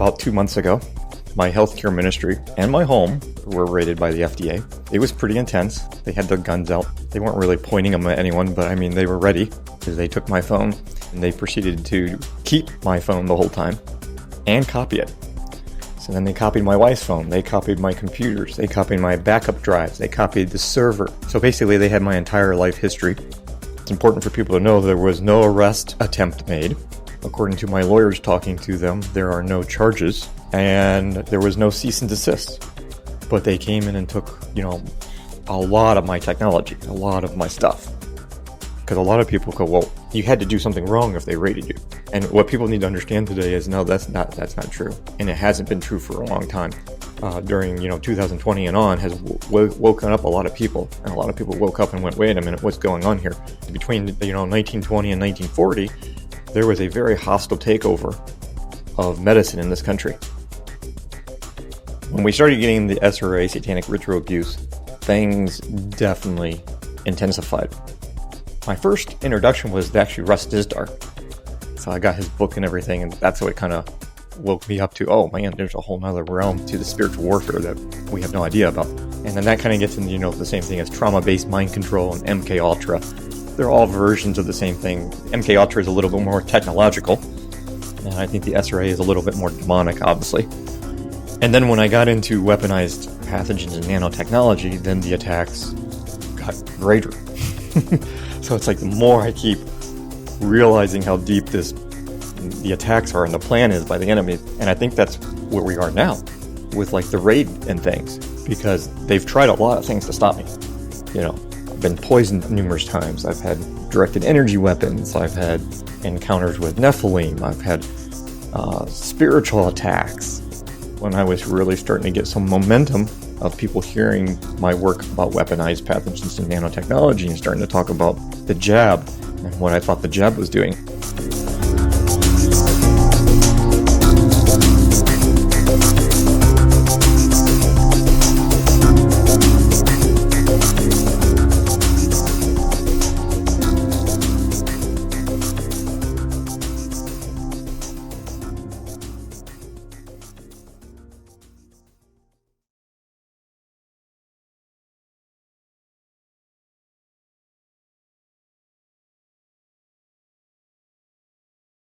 about 2 months ago, my healthcare ministry and my home were raided by the FDA. It was pretty intense. They had their guns out. They weren't really pointing them at anyone, but I mean, they were ready because they took my phone and they proceeded to keep my phone the whole time and copy it. So then they copied my wife's phone. They copied my computers. They copied my backup drives. They copied the server. So basically, they had my entire life history. It's important for people to know there was no arrest attempt made. According to my lawyers talking to them, there are no charges, and there was no cease and desist. But they came in and took, a lot of my technology, a lot of my stuff. Because a lot of people go, well, you had to do something wrong if they raided you. And what people need to understand today is, no, that's not true. And it hasn't been true for a long time. During, 2020 and on has woken up a lot of people. And a lot of people woke up and went, wait a minute, what's going on here? Between, 1920 and 1940, there was a very hostile takeover of medicine in this country. When we started getting the SRA, satanic ritual abuse, things definitely intensified. My first introduction was actually Russ Dizdar. So I got his book and everything, and that's what kind of woke me up to, oh man, there's a whole nother realm to the spiritual warfare that we have no idea about. And then that kind of gets into, the same thing as trauma-based mind control and MK Ultra. They're all versions of the same thing. MK Ultra is a little bit more technological, and I think the SRA is a little bit more demonic, obviously. And then when I got into weaponized pathogens and nanotechnology, then the attacks got greater. So it's like the more I keep realizing how deep the attacks are and the plan is by the enemy, and I think that's where we are now with like the raid and things, because they've tried a lot of things to stop me. I've been poisoned numerous times. I've had directed energy weapons. I've had encounters with Nephilim. I've had spiritual attacks. When I was really starting to get some momentum of people hearing my work about weaponized pathogens and nanotechnology and starting to talk about the jab and what I thought the jab was doing,